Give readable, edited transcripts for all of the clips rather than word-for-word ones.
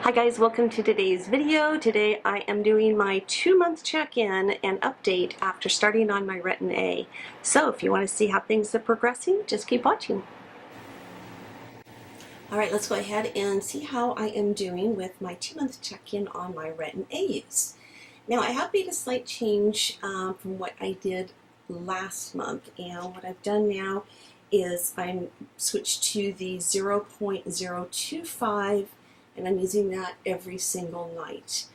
Hi guys, welcome to today's video. Today I am doing my 2-month check-in and update after starting on my RETIN A. So if you want to see how things are progressing, just keep watching. Alright, let's go ahead and see how I am doing with my 2-month check-in on my RETIN A use. Now I have made a slight change from what I did last month, and what I've done now is I'm switched to the 0.025, and I'm using that every single night.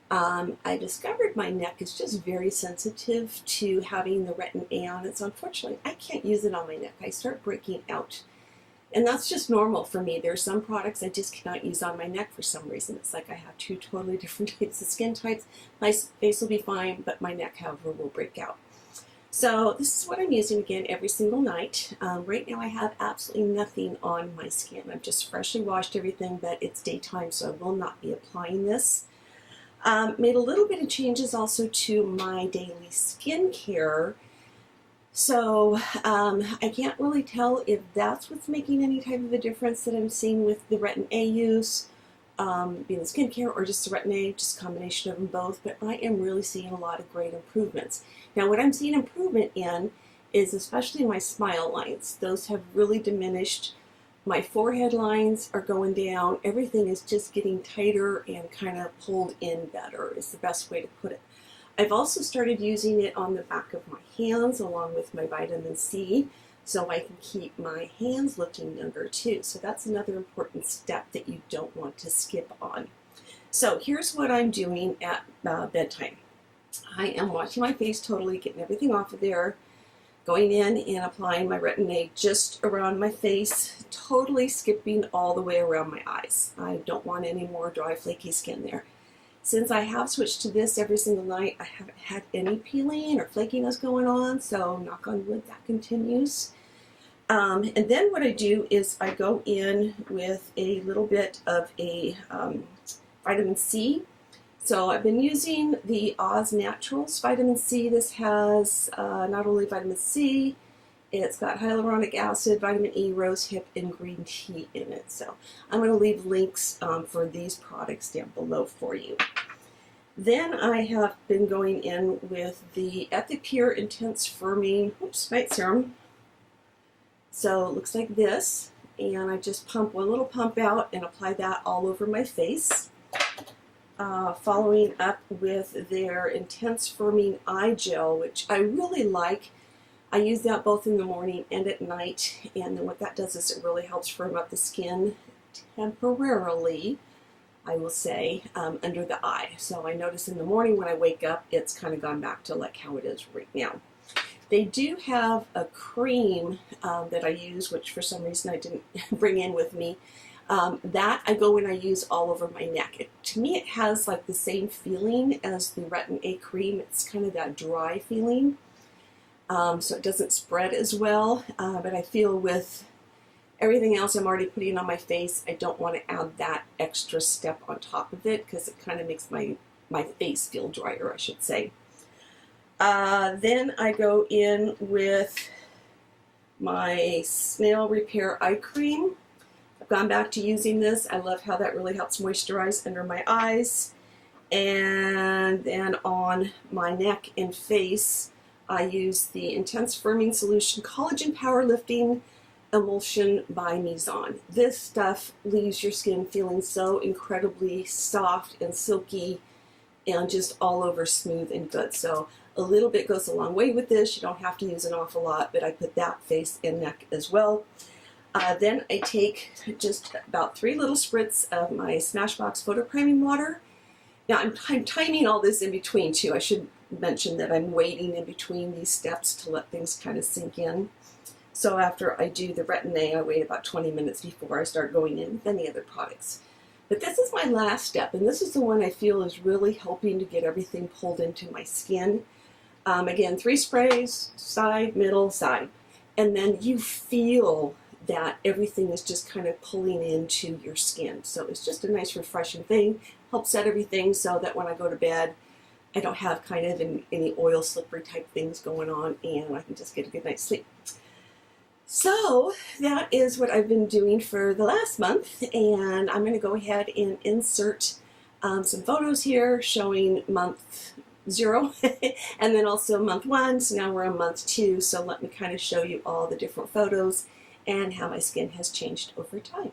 I discovered my neck is just very sensitive to having the RETIN A on it, so unfortunately I can't use it on my neck. I start breaking out. And that's just normal for me. There are some products I just cannot use on my neck for some reason. It's like I have two totally different types of skin types. My face will be fine, but my neck, however, will break out. So this is what I'm using again every single night. Right now I have absolutely nothing on my skin. I've just freshly washed everything, but it's daytime, so I will not be applying this. Made a little bit of changes also to my daily skincare. So I can't really tell if that's what's making any type of a difference that I'm seeing with the RETIN A use, being the skincare, or just the RETIN A, just a combination of them both, but I am really seeing a lot of great improvements. Now what I'm seeing improvement in is especially my smile lines. Those have really diminished. My forehead lines are going down. Everything is just getting tighter and kind of pulled in better is the best way to put it. I've also started using it on the back of my hands along with my vitamin C, so I can keep my hands looking younger too. So that's another important step that you don't want to skip on. So here's what I'm doing at bedtime. I am washing my face totally, getting everything off of there, going in and applying my RETIN A just around my face, totally skipping all the way around my eyes. I don't want any more dry, flaky skin there. Since I have switched to this every single night, I haven't had any peeling or flakiness going on, so knock on wood, that continues. And then what I do is I go in with a little bit of a vitamin C. So I've been using the Oz Naturals vitamin C. This has not only vitamin C, it's got hyaluronic acid, vitamin E, rosehip, and green tea in it. So I'm going to leave links for these products down below for you. Then I have been going in with the Ethipure Intense Firming Night Serum. So it looks like this, and I just pump one little pump out and apply that all over my face. Following up with their Intense Firming Eye Gel, which I really like. I use that both in the morning and at night, and then what that does is it really helps firm up the skin temporarily, I will say, under the eye. So I notice in the morning when I wake up, it's kind of gone back to like how it is right now. They do have a cream that I use, which for some reason I didn't bring in with me. That I go and I use all over my neck. To me, it has like the same feeling as the RETIN A cream. It's kind of that dry feeling. So it doesn't spread as well, but I feel with everything else I'm already putting on my face, I don't want to add that extra step on top of it because it kind of makes my face feel drier, I should say. Then I go in with my Snail Repair Eye Cream. I've gone back to using this. I love how that really helps moisturize under my eyes. And then on my neck and face, I use the Intense Firming Solution Collagen Powerlifting Emulsion by Mizon. This stuff leaves your skin feeling so incredibly soft and silky and just all over smooth and good. So a little bit goes a long way with this. You don't have to use an awful lot, but I put that face and neck as well. Then I take just about 3 little spritz of my Smashbox Photo Priming Water. Now I'm timing all this in between too. I should mention that I'm waiting in between these steps to let things kind of sink in. So after I do the RETIN A, I wait about 20 minutes before I start going in with any other products. But this is my last step, and this is the one I feel is really helping to get everything pulled into my skin. Again, 3 sprays, side, middle, side. And then you feel that everything is just kind of pulling into your skin. So it's just a nice refreshing thing. Helps set everything so that when I go to bed, I don't have kind of any oil slippery type things going on, and I can just get a good night's sleep. So that is what I've been doing for the last month, and I'm going to go ahead and insert some photos here showing month 0 and then also month 1. So now we're on month 2, so let me kind of show you all the different photos and how my skin has changed over time.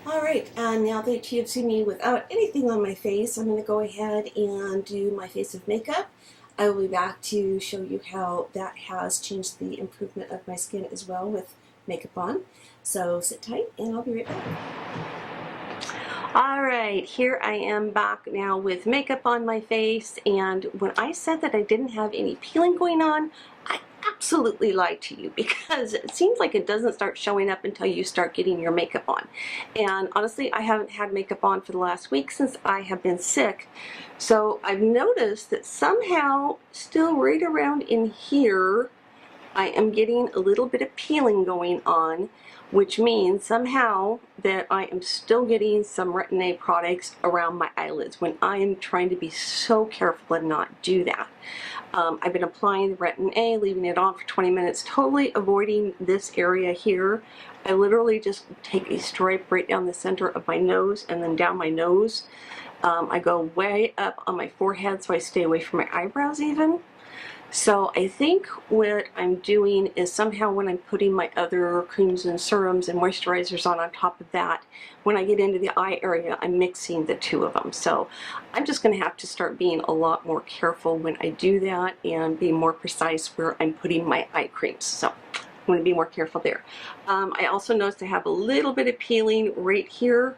Alright, now that you've seen me without anything on my face, I'm going to go ahead and do my face of makeup. I will be back to show you how that has changed the improvement of my skin as well with makeup on. So sit tight and I'll be right back. Alright, here I am back now with makeup on my face, and when I said that I didn't have any peeling going on, I absolutely lied to you, because it seems like it doesn't start showing up until you start getting your makeup on. And honestly, I haven't had makeup on for the last week since I have been sick. So I've noticed that somehow, still right around in here, I am getting a little bit of peeling going on, which means somehow that I am still getting some Retin A products around my eyelids when I am trying to be so careful and not do that. I've been applying the Retin A, leaving it on for 20 minutes, totally avoiding this area here. I literally just take a stripe right down the center of my nose and then down my nose. I go way up on my forehead so I stay away from my eyebrows even. So I think what I'm doing is somehow when I'm putting my other creams and serums and moisturizers on top of that, when I get into the eye area, I'm mixing the two of them. So I'm just going to have to start being a lot more careful when I do that and be more precise where I'm putting my eye creams. So I'm going to be more careful there. I also noticed I have a little bit of peeling right here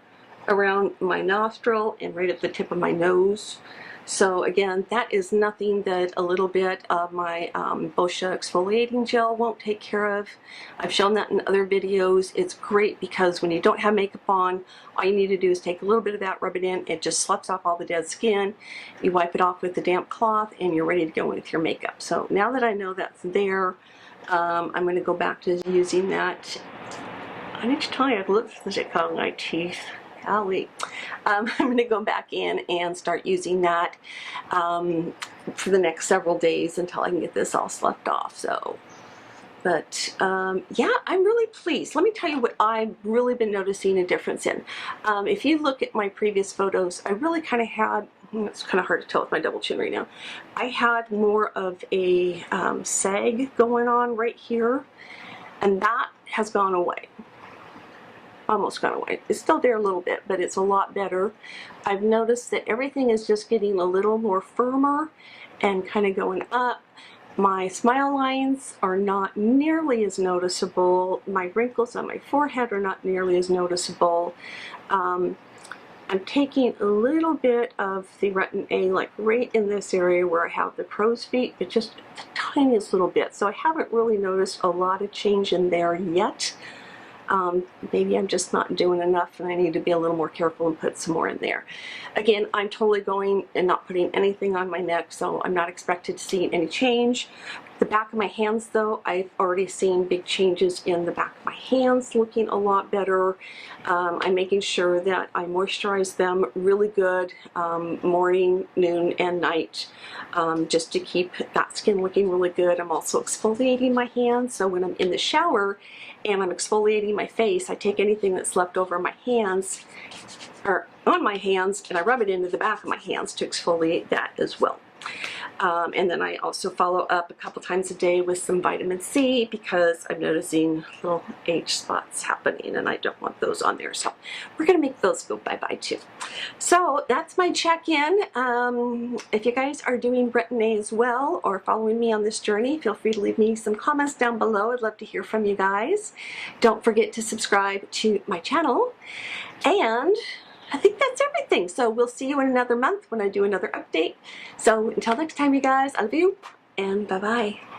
around my nostril and right at the tip of my nose. So again, that is nothing that a little bit of my BOXYCHARM exfoliating gel won't take care of. I've shown that in other videos. It's great because when you don't have makeup on, all you need to do is take a little bit of that, rub it in, it just sloughs off all the dead skin. You wipe it off with a damp cloth and you're ready to go with your makeup. So now that I know that's there, I'm going to go back to using that. I need to tell you, I've lipstick on my teeth. Golly. I'm going to go back in and start using that for the next several days until I can get this all sloughed off. So, but yeah, I'm really pleased. Let me tell you what I've really been noticing a difference in. If you look at my previous photos, I really kind of had, it's kind of hard to tell with my double chin right now, I had more of a sag going on right here, and that has gone away. Almost gone away. It's still there a little bit, but it's a lot better. I've noticed that everything is just getting a little more firmer and kind of going up. My smile lines are not nearly as noticeable. My wrinkles on my forehead are not nearly as noticeable. I'm taking a little bit of the Retin A, like right in this area where I have the crow's feet, but just the tiniest little bit. So I haven't really noticed a lot of change in there yet. Maybe I'm just not doing enough and I need to be a little more careful and put some more in there. Again, I'm totally going and not putting anything on my neck, so I'm not expected to see any change. The back of my hands though, I've already seen big changes in the back of my hands, looking a lot better. I'm making sure that I moisturize them really good morning, noon, and night, just to keep that skin looking really good. I'm also exfoliating my hands, so when I'm in the shower and I'm exfoliating my face, I take anything that's left over my hands or on my hands and I rub it into the back of my hands to exfoliate that as well. And then I also follow up a couple times a day with some vitamin C because I'm noticing little age spots happening and I don't want those on there. So we're going to make those go bye-bye too. So that's my check-in. If you guys are doing Retin A as well or following me on this journey, feel free to leave me some comments down below. I'd love to hear from you guys. Don't forget to subscribe to my channel. And I think that's everything. So we'll see you in another month when I do another update. So until next time, you guys, I love you, and bye-bye.